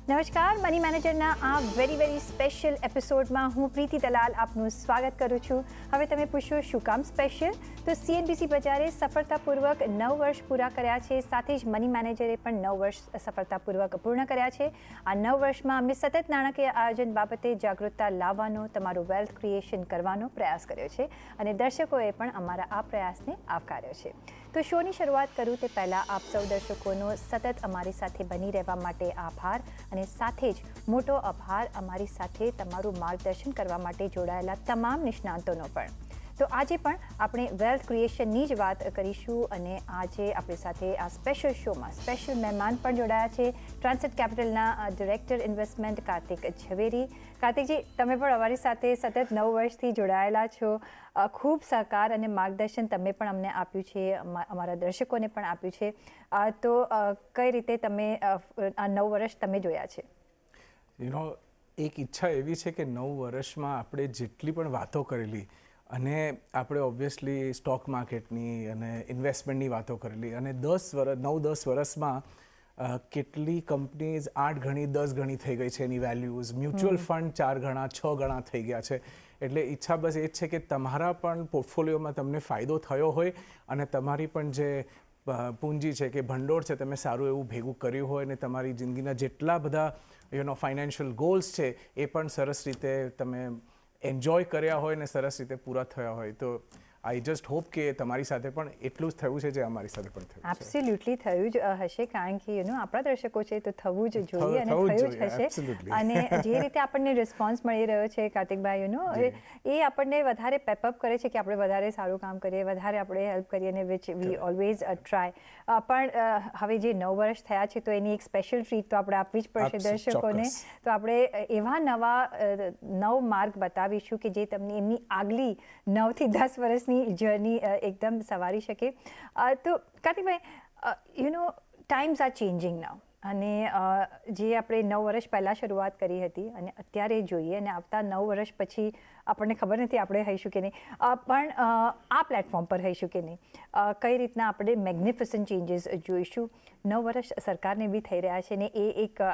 નમસ્કાર, મની મેનેજરના આ very special એપિસોડમાં હું પ્રીતિ દલાલ આપનું સ્વાગત કરું છું. હવે તમે પૂછશો શું કામ સ્પેશિયલ? તો CNBC બજારે સફળતાપૂર્વક 9 વર્ષ પૂરા કર્યા છે. સાથે જ મની મેનેજરે પણ 9 વર્ષ સફળતાપૂર્વક પૂર્ણ કર્યા છે. આ 9 વર્ષમાં અમે સતત નાણાકીય આયોજન બાબતે જાગૃતતા લાવવાનો, તમારું વેલ્થ ક્રિએશન કરવાનો પ્રયાસ કર્યો છે અને દર્શકોએ પણ અમારા આ પ્રયાસને આવકાર્યો છે. તો શોની શરૂઆત કરું તે પહેલાં આપ સૌ દર્શકોનો સતત અમારી સાથે બની રહેવા માટે આભાર અને સાથે જ મોટો આભાર અમારી સાથે તમારું માર્ગદર્શન કરવા માટે જોડાયેલા તમામ નિષ્ણાંતોનો પણ. તો આજે પણ આપણે વેલ્થ ક્રિએશનની જ વાત કરીશું અને આજે આપણી સાથે આ સ્પેશિયલ શોમાં સ્પેશિયલ મહેમાન પણ જોડાયા છે. ટ્રાન્સેટ કેપિટલના ડિરેક્ટર ઇન્વેસ્ટમેન્ટ કાર્તિક ઝવેરી. કાર્તિકજી, તમે પણ અમારી સાથે સતત 9 વર્ષથી જોડાયેલા છો. ખૂબ સહકાર અને માર્ગદર્શન તમે પણ અમને આપ્યું છે, અમારા દર્શકોને પણ આપ્યું છે. તો કઈ રીતે તમે આ 9 વર્ષ તમે જોયા છે? એક ઈચ્છા એવી છે કે 9 વર્ષમાં આપણે જેટલી પણ વાતો કરેલી અને આપણે ઓબ્વિયસલી સ્ટોક માર્કેટની અને ઇન્વેસ્ટમેન્ટની વાતો કરેલી અને 9-10 વર્ષમાં કેટલી કંપનીઝ 8 ગણી 10 ગણી થઈ ગઈ છે એની વેલ્યુઝ, મ્યુચ્યુઅલ ફંડ 4 ગણા 6 ગણા થઈ ગયા છે. એટલે ઈચ્છા બસ એ જ છે કે તમારા પણ પોર્ટફોલિયોમાં તમને ફાયદો થયો હોય અને તમારી પણ જે પૂંજી છે કે ભંડોળ છે તમે સારું એવું ભેગું કર્યું હોય અને તમારી જિંદગીના જેટલા બધા ફાઇનાન્શિયલ ગોલ્સ છે એ પણ સરસ રીતે તમે એન્જોય કર્યા હોય ને સરસ રીતે પૂરા થયા હોય. તો આઈ જસ્ટ હોપ કે તમારી સાથે પણ એટલું જ થયું છે જે અમારી સાથે પણ થયું છે. એબ્સોલ્યુટલી થયું જ હશે, કારણ કે આપણા દર્શકો છે તો થવું જ જોઈએ અને થયું જ હશે. અને જે રીતે આપણને રિસ્પોન્સ મળી રહ્યો છે કાર્તિકભાઈ, એ આપણને વધારે પેપઅપ કરે છે કે આપણે વધારે સારું કામ કરીએ, વધારે આપણે હેલ્પ કરીએ અને વિચ વી ઓલવેઝ ટ્રાય. પણ હવે જે 9 વર્ષ થયા છે તો એની એક સ્પેશિયલ ટ્રીટ તો આપણે આપવી જ પડશે દર્શકોને. તો આપણે એવા નવા 9 માર્ગ બતાવીશું કે જે તમને એમની આગલી 9 થી 10 વર્ષની જર્ની એકદમ સવારી શકે. તો કાર્તિકભાઈ, ટાઈમ્સ આર ચેન્જિંગ નાઉ અને જે આપણે 9 વર્ષ પહેલાં શરૂઆત કરી હતી અને અત્યારે જોઈએ અને આવતા 9 વર્ષ પછી આપણને ખબર નથી આપણે હઈશું કે નહીં, પણ આ પ્લેટફોર્મ પર હઈશું કે નહીં, કઈ રીતના આપણે મેગ્નિફિસન્ટ ચેન્જીસ જોઈશું. 9 વર્ષ સરકારને બી થઈ રહ્યા છે ને એ એક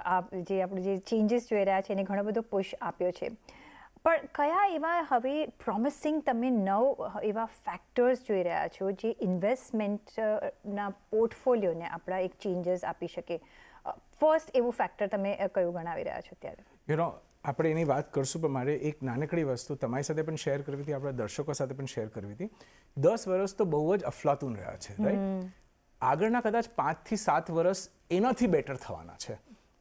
જે આપણે જે ચેન્જીસ જોઈ રહ્યા છે એને ઘણો બધો પુશ આપ્યો છે. પણ કયા એવા હવે પ્રોમિસિંગ તમે 9 એવા ફેક્ટર્સ જોઈ રહ્યા છો જે ઇન્વેસ્ટમેન્ટના પોર્ટફોલિયોને આપણા એક ચેન્જીસ આપી શકે? ફર્સ્ટ એવું ફેક્ટર તમે કયું ગણાવી રહ્યા છો ત્યારે? આપણે એની વાત કરશું, પણ મારે એક નાનકડી વસ્તુ તમારી સાથે પણ શેર કરવી હતી, આપણા દર્શકો સાથે પણ શેર કરવી હતી. 10 વર્ષ તો બહુ જ અફલાતુન રહ્યા છે, રાઈટ? આગળના કદાચ 5 થી 7 વર્ષ એનાથી બેટર થવાના છે.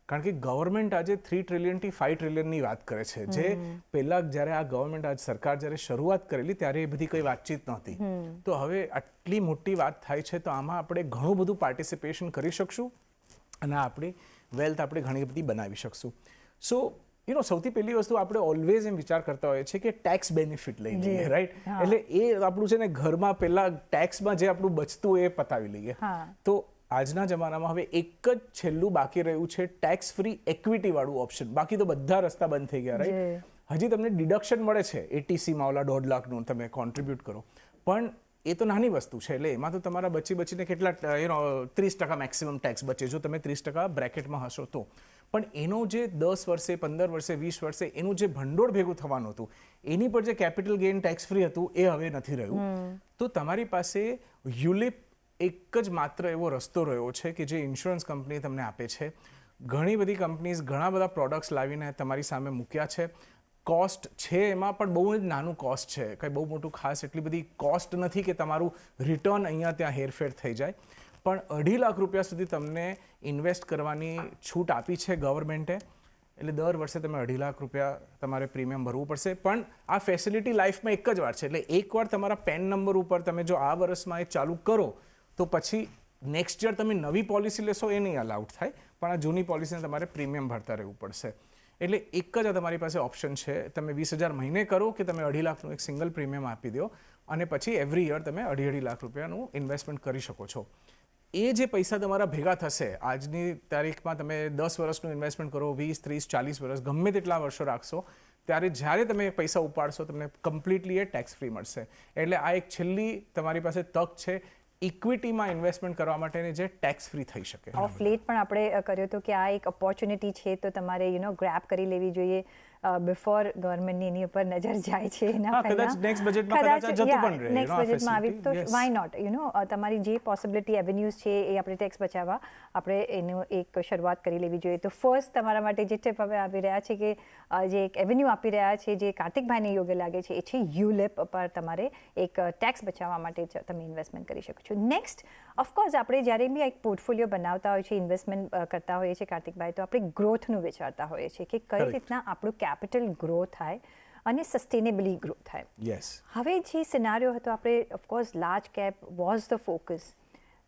કારણ કે ગવર્મેન્ટ આજે 3 ટ્રિલિયનથી 5 ટ્રિલિયનની વાત કરે છે, જે પહેલાં જ્યારે આ ગવર્મેન્ટ આજ સરકાર જ્યારે શરૂઆત કરેલી ત્યારે એ બધી કંઈ વાતચીત નહોતી. તો હવે આટલી મોટી વાત થાય છે તો આમાં આપણે ઘણું બધું પાર્ટિસિપેશન કરી શકશું અને આપણી વેલ્થ આપણે ઘણી બધી બનાવી શકશું. સો સૌથી પહેલી વસ્તુ આપણે ઓલવેઝ એમ વિચાર કરતા હોઈએ છીએ કે ટેક્સ બેનિફિટ લઈ લઈએ, રાઈટ? એટલે એ આપણું છે ને ઘરમાં પહેલાં ટેક્સમાં જે આપણું બચતું એ પતાવી લઈએ. તો આજના જમાનામાં હવે એક જ છેલ્લું બાકી રહ્યું છે ટેક્સ ફ્રી ઇક્વિટી વાળું ઓપ્શન. બાકી તો બધા રસ્તા બંધ થઈ ગયા, રાઈટ? હજી તમને ડિડક્શન મળે છે ATCમાં ઓલા 1.5 લાખનું તમે કોન્ટ્રીબ્યુટ કરો, પણ એ તો નાની વસ્તુ છે. એટલે એમાં તો તમારા બચીને કેટલા 30% મેક્સિમમ ટેક્સ બચે જો તમે 30% બ્રેકેટમાં હશો તો. પણ એનો જે 10 વર્ષે 15 વર્ષે 20 વર્ષે એનું જે ભંડોળ ભેગું થવાનું હતું એની પર જે કેપિટલ ગેઇન ટેક્સ ફ્રી હતું એ હવે નથી રહ્યું. તો તમારી પાસે યુલિપ એક જ માત્ર એવો રસ્તો રહ્યો છે કે જે ઇન્સ્યોરન્સ કંપની તમને આપે છે. ઘણી બધી કંપનીઝ ઘણા બધા પ્રોડક્ટ્સ લાવીને તમારી સામે મૂક્યા છે. કોસ્ટ છે એમાં પણ બહુ જ નાનું કોસ્ટ છે, કંઈ બહુ મોટું ખાસ એટલી બધી કોસ્ટ નથી કે તમારું રિટર્ન અહીંયા ત્યાં હેરફેર થઈ જાય. પણ 2.5 લાખ રૂપિયા સુધી તમને ઇન્વેસ્ટ કરવાની છૂટ આપી છે ગવર્મેન્ટે. એટલે દર વર્ષે તમે 2.5 લાખ રૂપિયા તમારે પ્રીમિયમ ભરવું પડશે. પણ આ ફેસિલિટી લાઈફમાં એક જ વાર છે. એટલે એકવાર તમારા પેન નંબર ઉપર તમે જો આ વર્ષમાં એ ચાલુ કરો તો પછી નેક્સ્ટ યર તમે નવી પોલિસી લેશો એ નહીં અલાઉડ થાય, પણ આ જૂની પોલિસીને તમારે પ્રીમિયમ ભરતા રહેવું પડશે. એટલે એક જ તમારી પાસે ઓપ્શન છે, તમે 20,000 મહિને કરો કે તમે 2.5 લાખનું એક સિંગલ પ્રીમિયમ આપી દો અને પછી એવરી યર તમે 2.5 લાખ રૂપિયાનું ઇન્વેસ્ટમેન્ટ કરી શકો છો. એ જે પૈસા તમારા ભેગા થશે આજની તારીખમાં, તમે 10 વર્ષનું ઇન્વેસ્ટમેન્ટ કરો, 20, 30, 40 વર્ષ ગમે તેટલા વર્ષો રાખશો, ત્યારે જ્યારે તમે પૈસા ઉપાડશો તમને કમ્પ્લીટલી એ ટેક્સ ફ્રી મળશે. એટલે આ એક છેલ્લી તમારી પાસે તક છે ઇક્વિટીમાં ઇન્વેસ્ટમેન્ટ કરવા માટેની જે ટેક્સ ફ્રી થઈ શકે. ઓફ લેટ પણ આપણે કર્યો હતો કે આ એક ઓપોર્ચ્યુનિટી છે તો તમારે ગ્રેબ કરી લેવી જોઈએ બિફોર ગવર્મેન્ટની એની ઉપર નજર જાય છે એના કદાચ નેક્સ્ટ બજેટમાં કદાચ જતું પણ રહે નેક્સ્ટ બજેટમાં આવી તો વાય નોટ તમારી જે પોસિબિલિટી એવેન્યુઝ છે એ આપણે ટેક્સ બચાવવા આપણે એનું એક શરૂઆત કરી લેવી જોઈએ. તો ફર્સ્ટ તમારા માટે જે ટિપ હવે આવી રહ્યા છે કે જે એક એવેન્યુ આપી રહ્યા છે જે કાર્તિકભાઈને યોગ્ય લાગે છે એ છે યુલિપ પર તમારે એક ટેક્સ બચાવવા માટે તમે ઇન્વેસ્ટમેન્ટ કરી શકો છો. નેક્સ્ટ ઓફકોર્સ આપણે જ્યારે બી એક પોર્ટફોલિયો બનાવતા હોય છે ઇન્વેસ્ટમેન્ટ કરતા હોઈએ છીએ કાર્તિકભાઈ તો આપણે ગ્રોથનું વિચારતા હોઈએ છીએ કે કઈ રીતના આપણું કેપિટલ ગ્રો થાય અને સસ્ટેનેબલી ગ્રો થાય. હવે જે સિનારીઓ હતો આપણે of course large cap was the focus.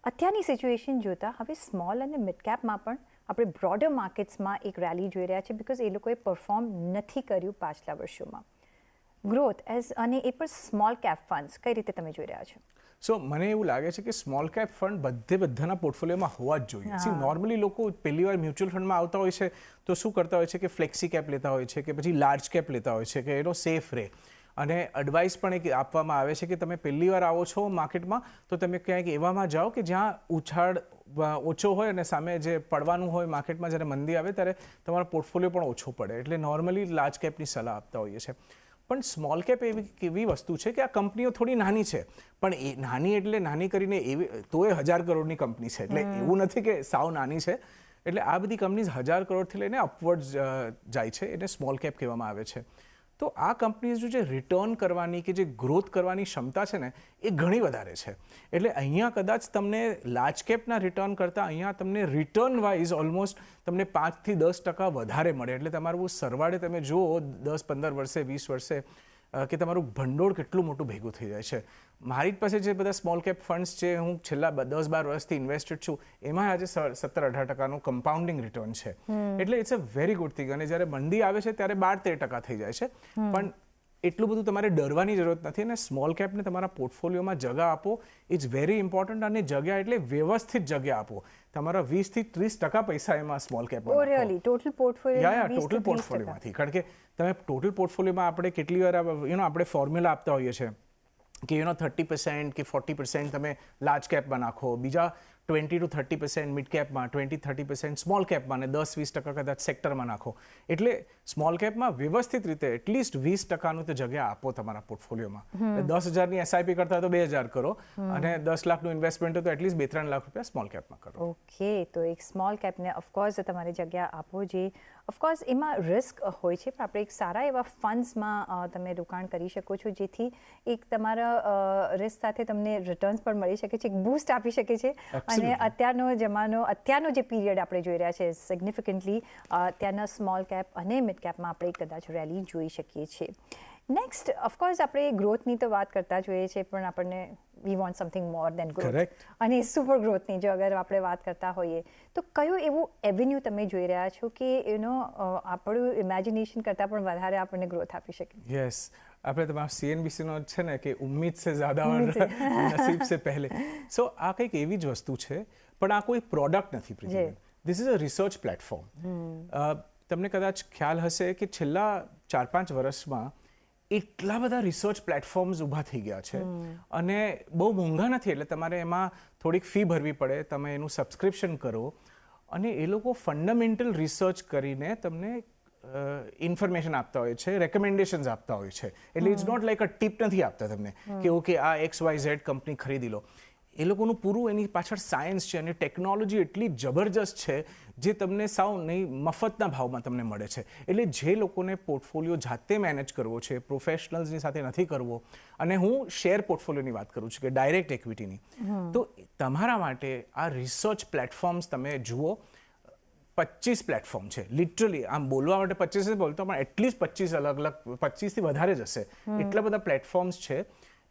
અત્યારની સિચ્યુએશન જોતા હવે સ્મોલ અને મિડ કેપમાં પણ આપણે બ્રોડર માર્કેટ્સમાં એક રેલી જોઈ રહ્યા છે બિકોઝ એ લોકોએ પરફોર્મ નથી કર્યું પાછલા વર્ષોમાં. ગ્રોથ અને એ પણ સ્મોલ કેપ ફંડ્સ કઈ રીતે તમે જોઈ રહ્યા છો? સો મને એવું લાગે છે કે સ્મોલ કેપ ફંડ બધાના પોર્ટફોલિયોમાં હોવા જ જોઈએ. સી નોર્મલી લોકો પહેલી વાર મ્યુચ્યુઅલ ફંડમાં આવતા હોય છે તો શું કરતા હોય છે કે ફ્લેક્સી કેપ લેતા હોય છે કે પછી લાર્જ કેપ લેતા હોય છે કે એનો સેફ રહે. અને એડવાઇસ પણ એક આપવામાં આવે છે કે તમે પહેલી વાર આવો છો માર્કેટમાં તો તમે ક્યાંક એવામાં જાઓ કે જ્યાં ઉછાળ ઓછો હોય અને સામે જે પડવાનું હોય માર્કેટમાં જ્યારે મંદી આવે ત્યારે તમારો પોર્ટફોલિયો પણ ઓછો પડે. એટલે નોર્મલી લાર્જ કેપની સલાહ આપતા હોઈએ છીએ. પણ સ્મોલ કેપ એવી વસ્તુ છે કે આ કંપનીઓ થોડી નાની છે પણ એ નાની એટલે નાની કરીને એવી તો એ 1000 કરોડની કંપની છે એટલે એવું નથી કે સાવ નાની છે. એટલે આ બધી કંપનીઝ 1000 કરોડથી લઈને અપવર્ડ્સ જાય છે એને સ્મોલ કેપ કહેવામાં આવે છે. તો આ કંપનીઝ જે રિટર્ન કરવાની કે જે ગ્રોથ કરવાની ક્ષમતા છે ને એ ઘણી વધારે છે. એટલે અહીંયા કદાચ તમને લાર્જ કેપના રિટર્ન કરતાં અહીંયા તમને રિટર્ન વાઇઝ ઓલમોસ્ટ તમને 5 થી 10% વધારે મળે. એટલે તમારું સરવાળે તમે જુઓ 10-15 વર્ષે 20 વર્ષે કે તમારું ભંડોળ કેટલું મોટું ભેગું થઈ જાય છે. મારી પાસે જે બધા સ્મોલ કેપ ફંડ્સ છે હું છેલ્લા 10-12 વર્ષથી ઇન્વેસ્ટેડ છું એમાં આજે 17-18% કમ્પાઉન્ડિંગ રિટર્ન છે. એટલે it's a very good thing. અને જ્યારે મંદી આવે છે ત્યારે 12-13% થઈ જાય છે. પણ એટલું બધું તમારે ડરવાની જરૂરત નથી. અને સ્મોલ કેપને તમારા પોર્ટફોલિયોમાં જગ્યા આપો ઇટ્સ વેરી ઇમ્પોર્ટન્ટ. અને જગ્યા એટલે વ્યવસ્થિત જગ્યા આપો. તમારા 20-30% પૈસા એમાં સ્મોલ કેપમાં ટોટલ પોર્ટફોલિયો ટોટલ પોર્ટફોલિયોમાંથી. કારણ કે તમે ટોટલ પોર્ટફોલિયોમાં આપણે કેટલી વાર આપણે ફોર્મ્યુલા આપતા હોઈએ છીએ કે 30% કે 40% તમે લાર્જ કેપમાં નાખો, બીજા 20-30% મિડ કેપમાં, 20-30% સ્મોલ કેપમાં અને 10-20% કદાચ સેક્ટરમાં નાખો. એટલે સ્મોલ કેપમાં વ્યવસ્થિત રીતે એટલીસ્ટ 20%નું તો જગ્યા આપો તમારા પોર્ટફોલિયોમાં. 10,000ની એસઆઈપી કરતા તો 2,000 કરો અને 10 લાખનું ઇન્વેસ્ટમેન્ટ તો એટલીસ્ટ 2-3 લાખ રૂપિયા સ્મોલ કેપમાં કરો. ઓકે, તો એક સ્મોલ કેપને ઓફકોર્સ તમારે જગ્યા આપો. જે ઓફકોર્સ એમાં રિસ્ક હોય છે પણ આપણે એક સારા એવા ફંડ્સમાં તમે રોકાણ કરી શકો છો જેથી એક તમારા રિસ્ક સાથે તમને રિટર્ન્સ પણ મળી શકે છે, એક બૂસ્ટ આપી શકે છે. અને અત્યારનો જે પીરિયડ આપણે જોઈ રહ્યા છે સિગ્નિફિકન્ટલી અત્યારના સ્મોલ કેપ અને મિડ કેપમાં આપણે કદાચ રેલી જોઈ શકીએ છીએ. નેક્સ્ટ ઓફકોર્સ આપણે ગ્રોથની તો વાત કરતા જ હોઈએ છીએ પણ આપણને we want something more than growth. અને સુપર ગ્રોથની જો અગર આપણે વાત કરતા હોઈએ તો કયું એવું એવન્યુ તમે જોઈ રહ્યા છો કે આપણું ઇમેજિનેશન કરતાં પણ વધારે આપણને ગ્રોથ આપી શકે? યસ, આપણે તમારા સીએનબીસીનો છે ને કે ઉમ્મીદ સે જ્યાદા નસીબ સે પહેલે. સો આ કંઈક એવી જ વસ્તુ છે પણ આ કોઈ પ્રોડક્ટ નથી પ્રિઝિબલ. This is a research platform. તમને કદાચ ખ્યાલ હશે કે છેલ્લા 4-5 વર્ષમાં એટલા બધા રિસર્ચ પ્લેટફોર્મ્સ ઊભા થઈ ગયા છે અને બહુ મોંઘા નથી. એટલે તમારે એમાં થોડીક ફી ભરવી પડે, તમે એનું સબસ્ક્રિપ્શન કરો અને એ લોકો ફંડામેન્ટલ રિસર્ચ કરીને તમને ઇન્ફોર્મેશન આપતા હોય છે, રેકમેન્ડેશન્સ આપતા હોય છે. એટલે it's not like a tip નથી આપતા તમને કે ઓકે આ XYZ કંપની ખરીદી લો. એ લોકોનું પૂરું એની પાછળ સાયન્સ છે અને ટેકનોલોજી એટલી જબરજસ્ત છે જે તમને સાવ નહીં મફતના ભાવમાં તમને મળે છે. એટલે જે લોકોને પોર્ટફોલિયો જાતે મેનેજ કરવો છે, પ્રોફેશનલ્સની સાથે નથી કરવો, અને હું શેર પોર્ટફોલિયોની વાત કરું છું કે ડાયરેક્ટ ઇક્વિટીની, તો તમારા માટે આ રિસર્ચ પ્લેટફોર્મ્સ તમે જુઓ. 25 પ્લેટફોર્મ છે લિટરલી. આમ બોલવા માટે 25 નથી બોલતો પણ એટલીસ્ટ 25 અલગ 25થી વધારે જ હશે. એટલા બધા પ્લેટફોર્મ્સ છે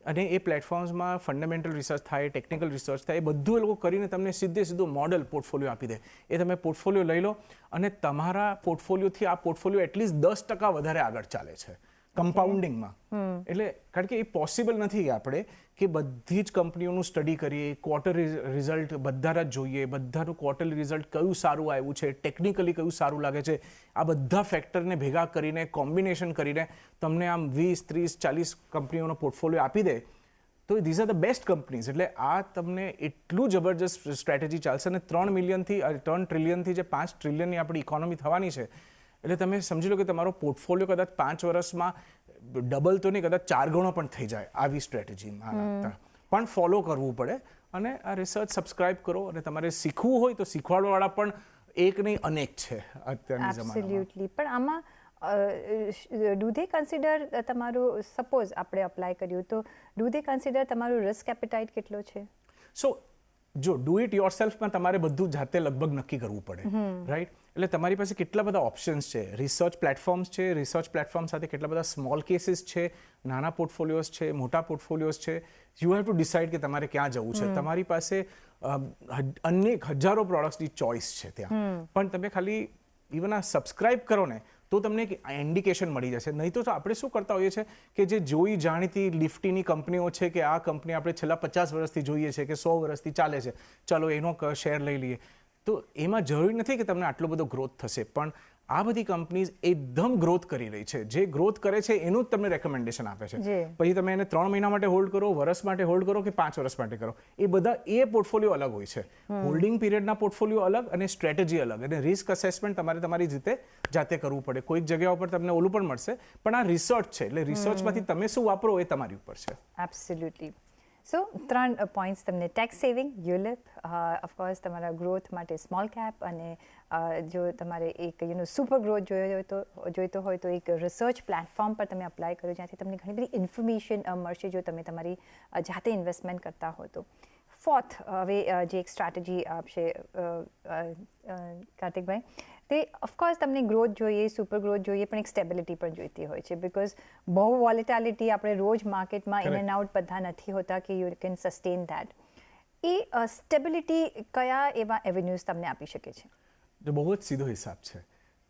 અને એ પ્લેટફોર્મ્સમાં ફંડામેન્ટલ રિસર્ચ થાય, ટેકનિકલ રિસર્ચ થાય, એ બધું એ લોકો કરીને તમને સીધું મોડલ પોર્ટફોલિયો આપી દે. એ તમે પોર્ટફોલિયો લઈ લો અને તમારા પોર્ટફોલિયોથી આ પોર્ટફોલિયો એટલીસ્ટ 10% વધારે આગળ ચાલે છે કમ્પાઉન્ડિંગમાં. એટલે કારણ કે એ પોસિબલ નથી આપણે કે બધી જ કંપનીઓનું સ્ટડી કરીએ, ક્વાર્ટર રિઝલ્ટ બધાના જ જોઈએ, બધાનું ક્વાર્ટરલી રિઝલ્ટ કયું સારું આવ્યું છે, ટેકનિકલી કયું સારું લાગે છે, આ બધા ફેક્ટરને ભેગા કરીને કોમ્બિનેશન કરીને તમને આમ 20-30-40 કંપનીઓનો પોર્ટફોલિયો આપી દે તો these are the best companies. એટલે આ તમને એટલું જબરજસ્ત સ્ટ્રેટેજી ચાલશે અને 3 મિલિયનથી 3 ટ્રિલિયનથી જે 5 ટ્રિલિયનની આપણી ઇકોનોમી થવાની છે, એટલે તમે સમજી લો કે તમારો પોર્ટફોલિયો કદાચ 5 વર્ષમાં ડબલ તો નહીં, કદાચ 4 ગણો પણ થઈ જાય આવી સ્ટ્રેટેજીમાં લાગતા. પણ ફોલો કરવું પડે અને આ રિસર્ચ સબસ્ક્રાઇબ કરો અને તમારે શીખવું હોય તો શીખવાડવાવાળા પણ એક નહીં અનેક છે અત્યારની જમાનામાં. એબ્સોલ્યુટલી. પણ આમાં ડુ ધે કન્સિડર તમારું, સપોઝ આપણે અપ્લાય કર્યું તો ડુ ધે કન્સિડર તમારું રિસ્ક એપેટાઇટ કેટલો છે? સો જો ડુ ઇટ યોર સેલ્ફમાં તમારે બધું જાતે લગભગ નક્કી કરવું પડે, રાઈટ? એટલે તમારી પાસે કેટલા બધા ઓપ્શન્સ છે, રિસર્ચ પ્લેટફોર્મ્સ છે, રિસર્ચ પ્લેટફોર્મ સાથે કેટલા બધા સ્મોલ કેસીસ છે, નાના પોર્ટફોલિયોઝ છે, મોટા પોર્ટફોલિયોઝ છે. યુ હેવ ટુ ડિસાઇડ કે તમારે ક્યાં જવું છે. તમારી પાસે અનેક હજારો પ્રોડક્ટ્સની ચોઇસ છે ત્યાં, પણ તમે ખાલી ઇવન આ સબસ્ક્રાઇબ કરો ને તો તમને એક ઇન્ડિકેશન મળી જશે. નહીં તો આપણે શું કરતા હોઈએ છીએ કે જે જોઈ જાણીતી લિફ્ટીની કંપનીઓ છે કે આ કંપની આપણે છેલ્લા 50 વર્ષથી જોઈએ છે કે 100 વર્ષથી ચાલે છે, ચાલો એનો શેર લઈ લઈએ. તો એમાં જરૂરી નથી કે તમને આટલો બધો ગ્રોથ થશે, પણ આ બધી કંપનીઝ એકદમ ગ્રોથ કરી રહી છે. જે ગ્રોથ કરે છે એનું જ તમને રેકમેન્ડેશન આપે છે. પછી તમે એને 3 મહિના માટે હોલ્ડ કરો, વર્ષ માટે હોલ્ડ કરો કે 5 વર્ષ માટે કરો, એ બધા એ પોર્ટફોલિયો અલગ હોય છે. હોલ્ડિંગ પીરિયડના પોર્ટફોલિયો અલગ અને સ્ટ્રેટેજી અલગ, અને રિસ્ક અસેસમેન્ટ તમારે તમારી રીતે જાતે કરવું પડે. કોઈક જગ્યા ઉપર તમને ઓલું પણ મળશે, પણ આ રિસર્ચ છે એટલે રિસર્ચમાંથી તમે શું વાપરો એ તમારી ઉપર છે. એબ્સોલ્યુટલી. સો 3 પોઈન્ટ્સ તમને: ટેક્સ સેવિંગ, યુલિપ, ઓફકોર્સ તમારા ગ્રોથ માટે સ્મોલ કેપ, અને જો તમારે એક સુપર ગ્રોથ જોઈતો હોય તો એક રિસર્ચ પ્લેટફોર્મ પર તમે અપ્લાય કરો જ્યાંથી તમને ઘણી બધી ઇન્ફોર્મેશન મળશે જો તમે તમારી જાતે ઇન્વેસ્ટમેન્ટ કરતા હો તો. 4th હવે જે એક સ્ટ્રેટેજી આપશે કાર્તિકભાઈ, તે ઓફકોર્સ તમને ગ્રોથ જોઈએ, સુપર ગ્રોથ જોઈએ, પણ એક સ્ટેબિલિટી પણ જોઈતી હોય છે. બિકોઝ બહુ વોલેટિલિટી આપણે રોજ માર્કેટમાં ઇન એન્ડ આઉટ બધા નથી હોતા કે you can sustain that. A stability કયા એવા એવેન્યુઝ તમને આપી શકે છે? બહુ જ સીધો હિસાબ છે.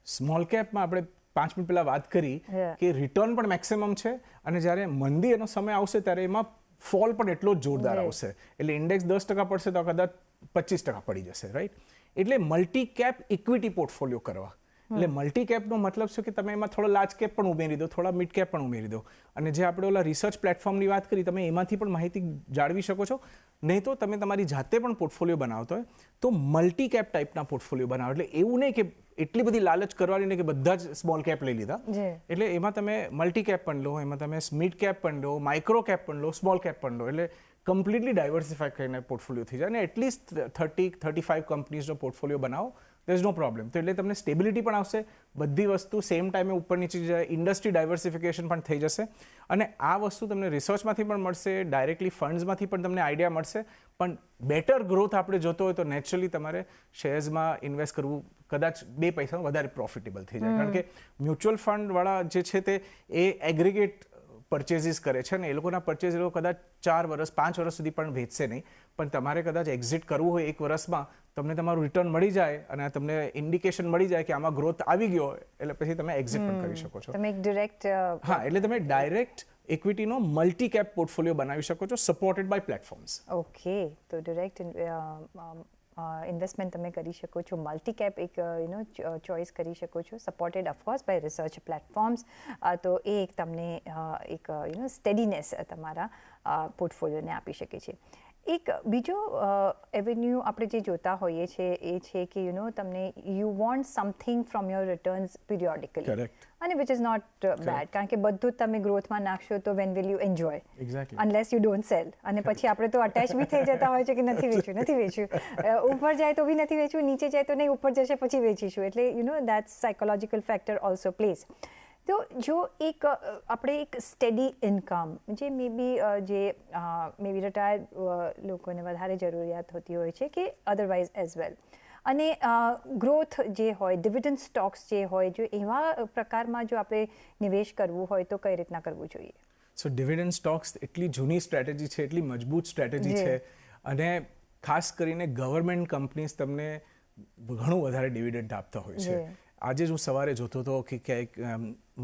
સ્મોલ કેપમાં આપણે 5 મિનિટ પહેલા વાત કરી કે રિટર્ન પણ મેક્સિમમ છે, અને જ્યારે મંદી એનો સમય આવશે ત્યારે એમાં ફોલ પણ એટલો જ જોરદાર આવશે. એટલે ઇન્ડેક્સ 10% પડશે તો કદાચ 25% પડી જશે, રાઈટ? એટલે મલ્ટી કેપ ઇક્વિટી પોર્ટફોલિયો કરવા. એટલે મલ્ટી કેપનો મતલબ છે કે તમે એમાં થોડો લાર્જ કેપ પણ ઉમેરી દો, થોડા મિડ કેપ પણ ઉમેરી દો, અને જે આપણે ઓલા રિસર્ચ પ્લેટફોર્મની વાત કરી, તમે એમાંથી પણ માહિતી જાળવી શકો છો. નહીં તો તમે તમારી જાતે પણ પોર્ટફોલિયો બનાવતો હોય તો મલ્ટી કેપ ટાઈપના પોર્ટફોલિયો બનાવો. એટલે એવું નહીં કે એટલી બધી લાલચ કરવાની નહીં કે બધા જ સ્મોલ કેપ લઈ લીધા. એટલે એમાં તમે મલ્ટી કેપ પણ લો, એમાં તમે મિડ કેપ પણ લો, માઇક્રો કેપ પણ લો, સ્મોલ કેપ પણ લો. એટલે કમ્પ્લીટલી ડાયવર્સિફાઈ કરીને પોર્ટફોલિયો થઈ જાય, અને એટલીસ્ટ 30-35 કંપનીઝનો પોર્ટફોલિયો બનાવો, દેર ઇઝ નો પ્રોબ્લેમ. તો એટલે તમને સ્ટેબિલિટી પણ આવશે, બધી વસ્તુ સેમ ટાઈમે ઉપર નીચે જાય, ઇન્ડસ્ટ્રી ડાયવર્સિફિકેશન પણ થઈ જશે, અને આ વસ્તુ તમને રિસર્ચમાંથી પણ મળશે, ડાયરેક્ટલી ફંડ્સમાંથી પણ તમને આઈડિયા મળશે. પણ બેટર ગ્રોથ આપણે જોતો હોય તો નેચરલી તમારે શેર્સમાં ઇન્વેસ્ટ કરવું કદાચ 2 પૈસાનું વધારે પ્રોફિટેબલ થઈ જાય. કારણ કે મ્યુચ્યુઅલ ફંડવાળા જે છે તે એ એગ્રીગેટ પરચેઝિસ કરે છે, અને એ લોકોના પરચેઝ એ લોકો કદાચ 4 વર્ષ 5 વર્ષ સુધી પણ વેચશે નહીં, પણ તમારે કદાચ એક્ઝિટ કરવું હોય 1 વર્ષમાં, તમને તમારું રિટર્ન મળી જાય અને તમને ઇન્ડિકેશન મળી જાય કે આમાં ગ્રોથ આવી ગયો, એટલે પછી તમે એક્ઝિટ પણ કરી શકો છો. તમે એક ડાયરેક્ટ એટલે તમે ડાયરેક્ટ ઇક્વિટીનો મલ્ટી કેપ પોર્ટફોલિયો બનાવી શકો છો, સપોર્ટેડ બાય પ્લેટફોર્મ્સ. ઓકે, તો ડાયરેક્ટ ઇન્વેસ્ટમેન્ટ તમે કરી શકો છો, મલ્ટી કેપ એક ચોઇસ કરી શકો છો, supported of course by research platforms. તો એ એક તમને એક સ્ટેડીનેસ તમારા પોર્ટફોલિયોને આપી શકે છે. એક બીજો એવેન્યુ આપણે જે જોતા હોઈએ છીએ એ છે કે તમને you want something from your returns periodically, અને વિચ ઇઝ નોટ બેડ, કારણ કે બધું જ તમે ગ્રોથમાં નાખશો તો when will you enjoy, unless you don't cell. અને પછી આપણે તો અટેચ બી થઈ જતા હોય છે કે નથી વેચ્યું, ઉપર જાય તો બી નથી વેચવું, નીચે જાય તો નહીં, ઉપર જશે પછી વેચીશું. એટલે that psychological factor also plays. તો જો એક આપણે એક સ્ટેડી ઇન્કમ જે મે બી રિટાયર્ડ લોકોને વધારે જરૂરિયાત હોતી હોય છે કે અધરવાઇઝ એઝ વેલ, અને ગ્રોથ જે હોય, ડિવિડન્ડ સ્ટોક્સ જે હોય, જો એવા પ્રકારમાં જો આપણે નિવેશ કરવું હોય તો કઈ રીતના કરવું જોઈએ? સો ડિવિડન્ડ સ્ટોક્સ એટલી જૂની સ્ટ્રેટેજી છે, એટલી મજબૂત સ્ટ્રેટેજી છે, અને ખાસ કરીને ગવર્મેન્ટ કંપનીઝ તમને ઘણું વધારે ડિવિડન્ડ આપતા હોય છે. આજે જ હું સવારે જોતો હતો કે ક્યાંક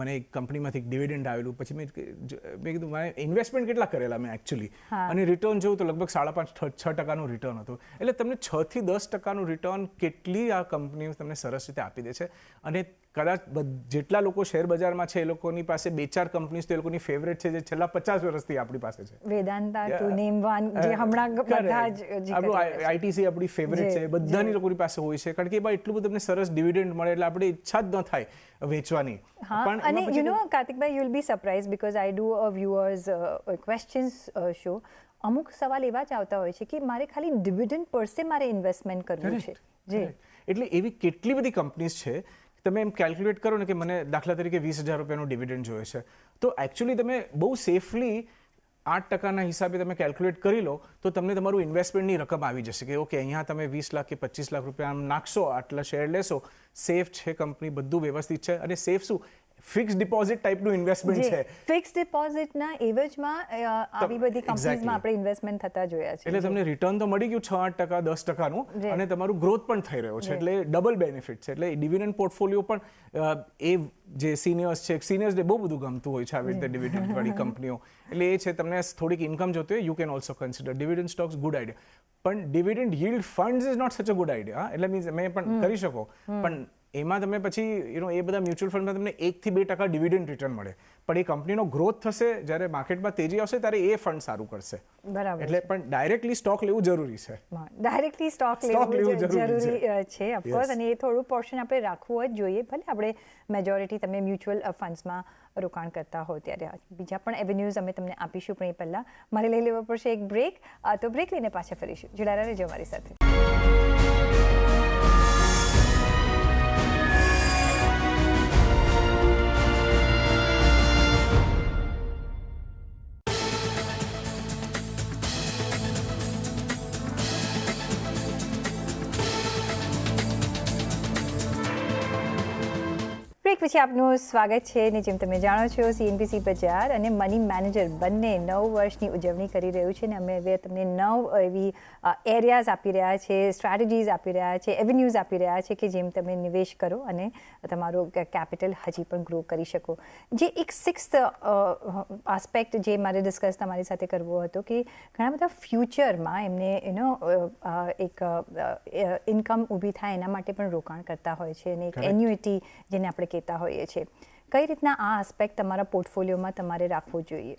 મને એક કંપનીમાંથી એક ડિવિડન્ડ આવેલું, પછી મેં કીધું મારે ઇન્વેસ્ટમેન્ટ કેટલા કરેલા મેં એકચ્યુઅલી, અને રિટર્ન જોયું તો લગભગ 5.5-6% રિટર્ન હતું. એટલે તમને 6 થી 10% રિટર્ન કેટલી આ કંપનીઓ તમને સરસ રીતે આપી દે છે, અને કદાચ જેટલા લોકો શેર બજારમાં છે એ લોકોની પાસે 2-4 કંપનીઝ તો એ લોકોની ફેવરેટ છે જે છેલ્લા 50 વર્ષથી આપણી પાસે છે. વેદાંતા, ટુ નેમ વન, જે હમણાં બધા જ આપણું આઈટીસી આપણી ફેવરેટ છે, બધાની લોકોની પાસે હોય છે, કારણ કે એમાં એટલું બધું તમને સરસ ડિવિડન્ડ મળે એટલે આપણે ઈચ્છા જ ન થાય વેચવાની. અને યુ નો કાર્તિકભાઈ, you will be surprise because I do a viewers questions show. અમુક સવાલ એવા જ આવતા હોય છે કે મારે ખાલી ડિવિડન્ડ પર સે મારે ઇન્વેસ્ટમેન્ટ કરવું છે. જી, એટલે એવી કેટલી બધી કંપનીઝ છે, તમે એમ કેલ્ક્યુલેટ કરો ને કે મને દાખલા તરીકે 20,000 રૂપિયાનું ડિવિડન્ડ જોઈએ છે, તો એકચ્યુઅલી તમે બહુ સેફલી 8%ના હિસાબે તમે કેલ્ક્યુલેટ કરી લો તો તમને તમારું ઇન્વેસ્ટમેન્ટની રકમ આવી જશે કે ઓકે અહીંયા તમે 20 લાખ કે 25 લાખ રૂપિયા આમ નાખશો, આટલા શેર લેશો, સેફ છે કંપની, બધું વ્યવસ્થિત છે. અને સેફ શું, ફિક્સ ડિપોઝિટ ટાઈપનું ઇન્વેસ્ટમેન્ટ છે. ફિક્સ ડિપોઝિટના એવજમાં આવી બધી કંપનીઝમાં આપણે ઇન્વેસ્ટમેન્ટ થતા જોયા છે. એટલે તમને રિટર્ન તો મળી ગયું 6-8%, 10%નું, અને તમારું ગ્રોથ પણ થઈ રહ્યો છે, એટલે ડબલ બેનિફિટ છે. એટલે ડિવિડન્ડ પોર્ટફોલિયો પણ એ જે સિનિયર્સને બહુ બધું ગમતું હોય છે આવી રીતે ડિવિડન્ડ વાળી કંપનીઓ. એટલે એ છે, તમને થોડીક ઇન્કમ જોતી હોય, you can also consider dividend stocks, good idea. પણ dividend yield funds is not such a good idea. એટલે મીન્સ મેં પણ કરી શકો, પણ એમાં તમે પછી એ બધા મ્યુચ્યુઅલ ફંડમાં તમને 1-2% ડિવિડન્ડ રિટર્ન મળે, પણ એ કંપનીનો ગ્રોથ થશે, જ્યારે માર્કેટમાં તેજી આવશે ત્યારે એ ફંડ સારું કરશે. બરાબર. એટલે પણ ડાયરેક્ટલી સ્ટોક લેવું જરૂરી છે. ડાયરેક્ટલી સ્ટોક લેવું જરૂરી છે ઓફકોર્સ, અને એ થોડું પોર્શન આપણે રાખવું જ જોઈએ, ભલે આપણે મેજોરિટી તમે મ્યુચ્યુઅલ ફંડ્સમાં રોકાણ કરતા હો ત્યારે. બીજા પણ એવેન્યુઝ અમે તમને આપીશું, પણ એ પહેલાં મારે લઈ લેવો પડશે એક બ્રેક. તો બ્રેક લઈને પાછા ફરીશું. જોડાયેલા રહેજો અમારી સાથે. બ્રેક પછી આપનું સ્વાગત છે. અને જેમ તમે જાણો છો, CNBC બજાર અને મની મેનેજર બંને 9 વર્ષની ઉજવણી કરી રહ્યું છે, અને અમે હવે તમને 9 એવી એરિયાઝ આપી રહ્યા છે, સ્ટ્રેટેજીઝ આપી રહ્યા છે, એવેન્યુઝ આપી રહ્યા છે કે જેમ તમે નિવેશ કરો અને તમારું કેપિટલ હજી પણ ગ્રો કરી શકો. જે એક સિક્સ્થ આસ્પેક્ટ જે મારે ડિસ્કસ તમારી સાથે કરવો હતો કે ઘણા બધા ફ્યુચરમાં એમને એક ઇન્કમ ઊભી થાય એના માટે પણ રોકાણ કરતા હોય છે, અને એક એન્યુઇટી જેને આપણે કહેતા હોઈએ છીએ. કઈ રીતના આ આસ્પેક્ટ તમારા પોર્ટફોલિયોમાં તમારે રાખવો જોઈએ?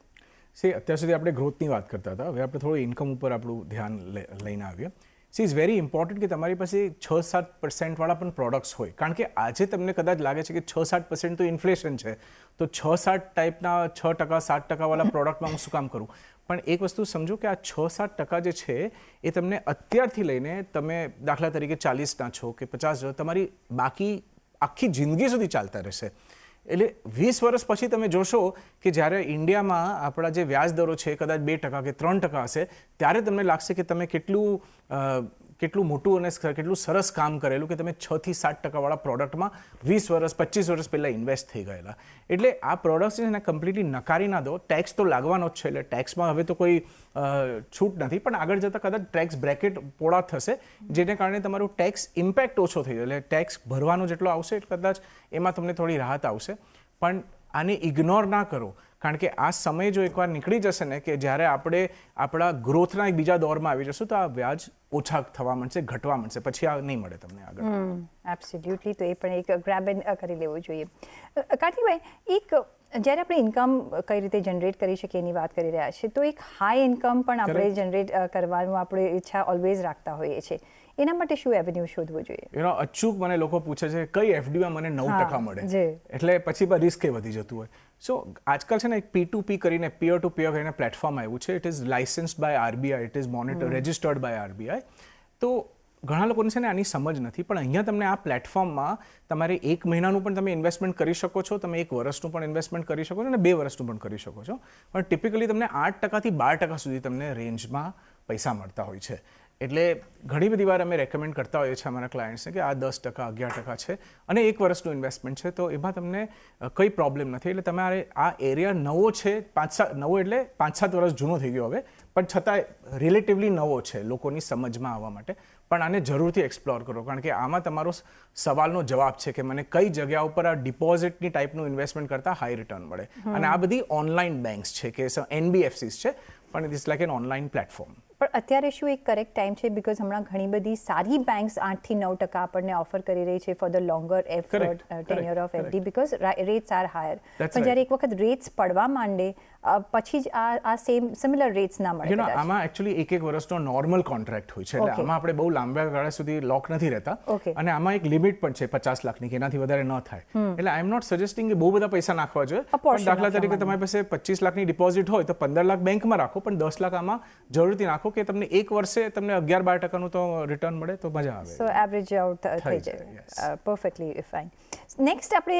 અત્યાર સુધી આપણે ગ્રોથની વાત કરતા હતા, હવે આપણે થોડું ઇન્કમ ઉપર આપણું ધ્યાન લઈને આવીએ. ઇઝ વેરી ઇમ્પોર્ટન્ટ કે તમારી પાસે 6-7% વાળા પણ પ્રોડક્ટ્સ હોય, કારણ કે આજે તમને કદાચ લાગે છે કે 6-7% તો ઇન્ફ્લેશન છે, તો 6-7 ટાઈપના 6%, 7% વાળા પ્રોડક્ટમાં હું શું કામ કરું? પણ એક વસ્તુ સમજો કે આ 6-7% જે છે એ તમને અત્યારથી લઈને તમે દાખલા તરીકે 40ના છો કે 50 છો, તમારી બાકી આખી જિંદગી સુધી ચાલતા રહેશે. એટલે 20 વર્ષ પછી તમે જોશો કે જ્યારે ઇન્ડિયામાં આપણા જે વ્યાજ દરો છે કદાચ 2% કે 3% હશે, ત્યારે તમને લાગશે કે તમે કેટલું મોટું અને કેટલું સરસ કામ કરેલું કે તમે 6-7% વાળા પ્રોડક્ટમાં 20 વર્ષ 25 વર્ષ પહેલાં ઇન્વેસ્ટ થઈ ગયેલા. એટલે આ પ્રોડક્ટ્સ છે એને કમ્પ્લીટલી નકારી ના દો. ટેક્સ તો લાગવાનો જ છે, એટલે ટેક્સમાં હવે તો કોઈ છૂટ નથી, પણ આગળ જતાં કદાચ ટેક્સ બ્રેકેટ પોળા થશે, જેને કારણે તમારું ટેક્સ ઇમ્પેક્ટ ઓછો થઈ જાય. એટલે ટેક્સ ભરવાનો જેટલો આવશે એટલે કદાચ એમાં તમને થોડી રાહત આવશે. પણ આને ઇગ્નોર ના કરો, કારણ કે આ સમય જો એકવાર નીકળી જશે ને કે જ્યારે આપણે આપણા ગ્રોથના એક બીજા દોરમાં આવી જશું, તો આ વ્યાજ ઓછા થવા માંડશે, ઘટવા માંડશે, પછી આ નહીં મળે તમને આગળ. એબ્સોલ્યુટલી. તો એ પણ એક ગ્રેબ એન્ડ કરી લેવું જોઈએ. કાર્તિકભાઈ, એક જ્યારે આપણે ઇન્કમ કઈ રીતે જનરેટ કરી શકીએ એની વાત કરી રહ્યા છીએ, તો એક હાઈ ઇન્કમ પણ આપણે જનરેટ કરવાનું આપણે ઈચ્છા ઓલવેઝ રાખતા હોઈએ છીએ. એના માટે શું એવેન્યુ શોધવું જોઈએ? અચૂક મને લોકો પૂછે છે કઈ એફડીમાં મને 9% મળે, એટલે પછી રિસ્ક એ વધી જતું હોય. સો આજકાલ છે ને એક P2P કરીને, પિયર ટુ પિયર કરીને પ્લેટફોર્મ આવ્યું છે. It is licensed by RBI, it is registered by RBI. તો ઘણા લોકોને છે ને આની સમજ નથી, પણ અહીંયા તમને આ પ્લેટફોર્મમાં તમારે 1 મહિનાનું પણ તમે ઇન્વેસ્ટમેન્ટ કરી શકો છો, તમે 1 વર્ષનું પણ ઇન્વેસ્ટમેન્ટ કરી શકો છો અને 2 વર્ષનું પણ કરી શકો છો. પણ ટિપિકલી તમને 8% થી 12% સુધી તમને રેન્જમાં પૈસા મળતા હોય છે. એટલે ઘણી બધી વાર અમે રેકમેન્ડ કરતા હોઈએ છીએ અમારા ક્લાયન્ટ્સને કે આ 10%, 11% છે અને 1 વર્ષનું ઇન્વેસ્ટમેન્ટ છે, તો એમાં તમને કંઈ પ્રોબ્લેમ નથી. એટલે તમારે આ એરિયા નવો છે, 5-7 એટલે 5-7 વર્ષ જૂનો થઈ ગયો હવે, પણ છતાં રિલેટિવલી નવો છે લોકોની સમજમાં આવવા માટે. પણ આને જરૂરથી એક્સપ્લોર કરો, કારણ કે આમાં તમારો સવાલનો જવાબ છે કે મને કઈ જગ્યા ઉપર આ ડિપોઝિટની ટાઈપનું ઇન્વેસ્ટમેન્ટ કરતાં હાઈ રિટર્ન મળે. અને આ બધી ઓનલાઈન બેંક્સ છે કે NBFCs છે, પણ it is like an online platform. પણ અત્યારે શું એક કરેક્ટ ટાઈમ છે બીકોઝ હમણાં ઘણી બધી સારી બેંક્સ 8 થી 9% આપણને ઓફર કરી રહી છે for the longer tenure of FD because rates are higher. પણ જ્યારે એક વખત રેટ્સ પડવા માંડે પછી જ આ સિમિલર રેટ્સ ના મળે. આમાં એકચ્યુઅલી એક વર્ષનો નોર્મલ કોન્ટ્રાક્ટ હોય છે એટલે આમાં આપણે બહુ લાંબા ગાળા સુધી લોક નથી રહેતા અને આમાં એક લિમિટ પણ છે 50 લાખની કે એનાથી વધારે ન થાય. એટલે આઈ એમ નોટ સજેસ્ટિંગ કે બહુ બધા પૈસા નાખવા જોઈએ. પણ દાખલા તરીકે તમારી પાસે 25 લાખની ડિપોઝિટ હોય તો 15 લાખ બેંકમાં રાખો પણ 10 લાખ આમાં જરૂરથી નાખો કે તમને એક વર્ષે તમને 11-12% તો રિટર્ન મળે તો મજા આવે. સો એવરેજ આઉટ થઈ જાય. Perfectly fine. નેક્સ્ટ આપણે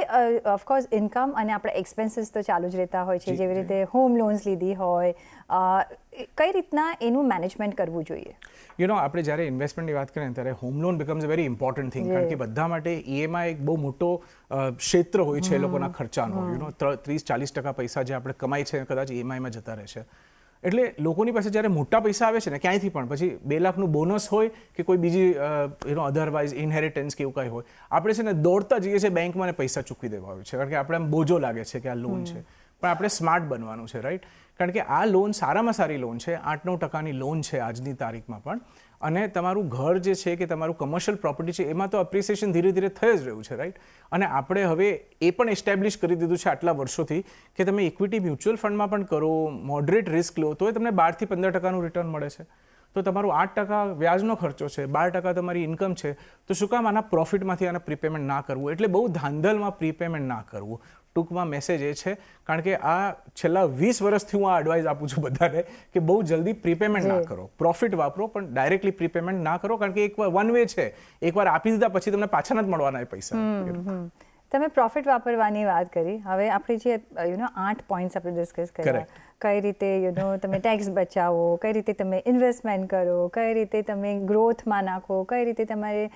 ઓફકોર્સ ઇન્કમ અને આપણે એક્સપેન્સીસ તો ચાલુ જ રહેતા હોય છે જેવી રીતે હોમ લોન્સ લીધી હોય કઈ રીતના એનું મેનેજમેન્ટ કરવું જોઈએ? આપણે જ્યારે ઇન્વેસ્ટમેન્ટની વાત કરીએ ત્યારે home loan becomes a very important thing કારણ કે બધા માટે ઈએમઆઈ એક બહુ મોટો ક્ષેત્ર હોય છે એ લોકોના ખર્ચાનો 30-40% પૈસા જે આપણે કમાઈ છે કદાચ ઈએમઆઈમાં જતા રહેશે. એટલે લોકોની પાસે જ્યારે મોટા પૈસા આવે છે ને ક્યાંયથી પણ પછી 2 લાખનું બોનસ હોય કે કોઈ બીજી અધરવાઇઝ ઇનહેરિટન્સ કે એવું કાંઈ હોય આપણે છે ને દોડતા જઈએ છીએ બેંકમાં પૈસા ચૂકવી દેવા હોય છે કારણ કે આપણે આમ બોજો લાગે છે કે આ લોન છે પણ આપણે સ્માર્ટ બનવાનું છે રાઈટ. કારણ કે આ લોન સારામાં સારી લોન છે 8-9% લોન છે આજની તારીખમાં પણ અને તમારું ઘર જે છે કે તમારું કમર્શિયલ પ્રોપર્ટી છે એમાં તો અપ્રિસિએશન ધીરે ધીરે થઈ જ રહ્યું છે રાઈટ. અને આપણે હવે એ પણ એસ્ટેબ્લિશ કરી દીધું છે આટલા વર્ષોથી કે તમે ઇક્વિટી મ્યુચ્યુઅલ ફંડમાં પણ કરો મોડરેટ રિસ્ક લો તો એ તમને 12-15%નું રિટર્ન મળે છે. તો તમારું 8% વ્યાજનો ખર્ચો છે 12% તમારી ઇન્કમ છે તો શું કામ આના પ્રોફિટમાંથી આના પ્રીપેમેન્ટ ના કરવું. એટલે બહુ ધાંધલમાં પ્રીપેમેન્ટ ના કરવું. ટૂંકમાં મેસેજ એ છે કારણ કે આ છેલ્લા 20 વર્ષથી હું આ એડવાઇસ આપું છું બધાને કે બહુ જલ્દી પ્રીપેમેન્ટ ના કરો. પ્રોફિટ વાપરો પણ ડાયરેક્ટલી પ્રીપેમેન્ટ ના કરો કારણ કે એક વન વે છે. એકવાર આપી દીધા પછી તમને પાછા નથી મળવાના એ પૈસા. તમે પ્રોફિટ વાપરવાની વાત કરી. હવે આપણે જે 8 પોઈન્ટ્સ આપણે ડિસ્કસ કર્યા કઈ રીતે તમે ટેક્સ બચાવો કઈ રીતે તમે ઇન્વેસ્ટમેન્ટ કરો કઈ રીતે તમે ગ્રોથમાં નાખો કઈ રીતે તમારે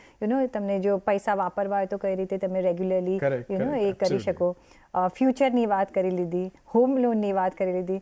તમને જો પૈસા વાપરવા હોય તો કઈ રીતે તમે રેગ્યુલરલી એ કરી શકો. ફ્યુચરની વાત કરી લીધી હોમ લોનની વાત કરી લીધી.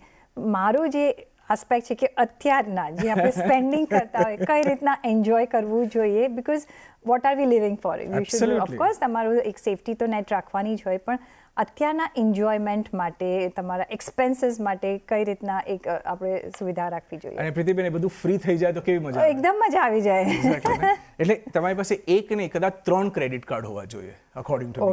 મારું જે આસ્પેક્ટ છે કે અત્યારના જે આપણે સ્પેન્ડિંગ કરતા હોય કઈ રીતના એન્જોય કરવું જોઈએ because what are we living for you should of course તમારું એક સેફટી તો નેટ રાખવાની જ હોય પણ અત્યારના એન્જોયમેન્ટ માટે તમારા એક્સપેન્સીસ માટે કઈ રીતના એક આપણે સુવિધા રાખવી જોઈએ. અને પ્રીતિબેન એ બધું ફ્રી થઈ જાય તો કેવી મજા આવે. એકદમ મજા આવી જાય. એટલે તમારી પાસે એક નહીં કદાચ 3 ક્રેડિટ કાર્ડ હોવા જોઈએ અકોર્ડિંગ ટુ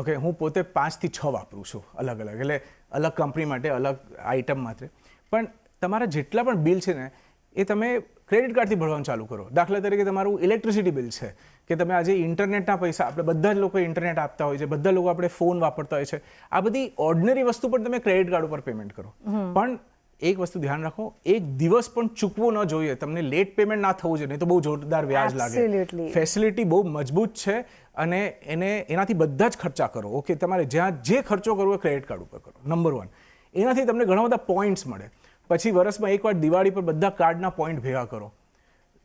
ઓકે. હું પોતે 5 થી 6 વાપરું છું અલગ અલગ એટલે અલગ કંપની માટે અલગ આઇટમ માટે પણ તમારા જેટલા પણ બિલ છે ને એ તમે ક્રેડિટ કાર્ડથી ભરવાનું ચાલુ કરો. દાખલા તરીકે તમારું ઇલેક્ટ્રિસિટી બિલ છે કે તમે આજે ઇન્ટરનેટના પૈસા આપણે બધા જ લોકો ઇન્ટરનેટ આપતા હોય છે બધા લોકો આપણે ફોન વાપરતા હોય છે આ બધી ઓર્ડિનરી વસ્તુ પણ તમે ક્રેડિટ કાર્ડ ઉપર પેમેન્ટ કરો. પણ એક વસ્તુ ધ્યાન રાખો એક દિવસ પણ ચૂકવું ન જોઈએ. તમને લેટ પેમેન્ટ ના થવું જોઈએ નહીં તો બહુ જોરદાર વ્યાજ લાગે. ફેસિલિટી બહુ મજબૂત છે અને એનાથી બધા જ ખર્ચા કરો. ઓકે તમારે જ્યાં જે ખર્ચો કરવો એ ક્રેડિટ કાર્ડ ઉપર કરો. નંબર 1 એનાથી તમને ઘણા બધા પોઈન્ટ્સ મળે. પછી વર્ષમાં એકવાર દિવાળી પર બધા કાર્ડના પોઈન્ટ ભેગા કરો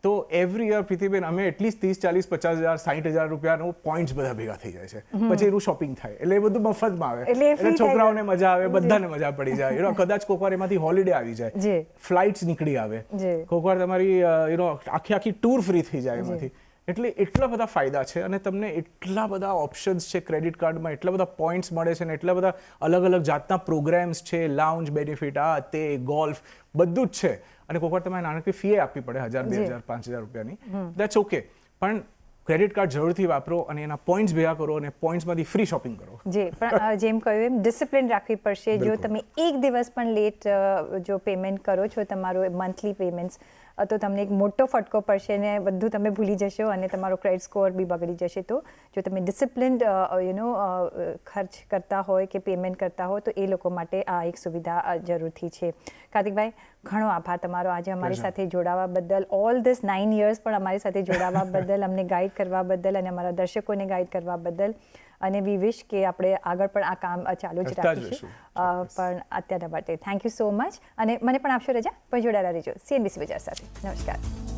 તો એવરી યર પ્રીતિબેન અમે એટલીસ્ટ 30-40-50,000 60,000 રૂપિયાનું પોઈન્ટ્સ બધા ભેગા થઈ જાય છે. પછી એનું શોપિંગ થાય એટલે એ બધું મફતમાં આવે એટલે છોકરાઓને મજા આવે બધાને મજા પડી જાય. કદાચ કોકવાર એમાંથી હોલિડે આવી જાય ફ્લાઇટ્સ નીકળી આવે કોકવાર તમારી આખી ટૂર ફ્રી થઈ જાય એમાંથી. એટલે એટલા બધા ફાયદા છે અને તમને એટલા બધા ઓપ્શન્સ છે ક્રેડિટ કાર્ડમાં એટલા બધા પોઈન્ટ્સ મળે છે અને એટલા બધા અલગ અલગ જાતના પ્રોગ્રામ્સ છે લાઉન્જ બેનિફિટ તે ગોલ્ફ બધું જ છે. અને કોઈવાર તમારે નાનકડી ફી આપવી પડે 1,000-2,000-5,000 રૂપિયાની દેટ્સ ઓકે પણ ક્રેડિટ કાર્ડ જરૂરથી વાપરો અને એના પોઈન્ટ્સ ભેગા કરો અને પોઈન્ટ્સમાંથી ફ્રી શોપિંગ કરો. જી પણ જેમ કહ્યું એમ ડિસિપ્લિન રાખવી પડશે. જો તમે એક દિવસ પણ લેટ જો પેમેન્ટ કરો છો તમારું મંથલી પેમેન્ટ્સ તો તમને એક મોટો ફટકો પડશે ને બધું તમે ભૂલી જશો અને તમારો ક્રેડિટ સ્કોર બી બગડી જશે. તો જો તમે ડિસિપ્લિન્ડ ખર્ચ કરતા હોય કે પેમેન્ટ કરતા હોય તો એ લોકો માટે આ એક સુવિધા જરૂરથી છે. કાર્તિકભાઈ ઘણો આભાર તમારો આજે અમારી સાથે જોડાવા બદલ. ઓલ ધીસ 9 years પણ અમારી સાથે જોડાવા બદલ અમને ગાઈડ કરવા બદલ અને અમારા દર્શકોને ગાઈડ કરવા બદલ અને વી વિશ કે આપણે આગળ પણ આ કામ ચાલુ જ રાખીશું. પણ અત્યારના માટે થેન્ક યુ સો મચ અને મને પણ આપશો રજા પણ જોડાયેલા રહેજો CNBC બજાર સાથે. નમસ્કાર.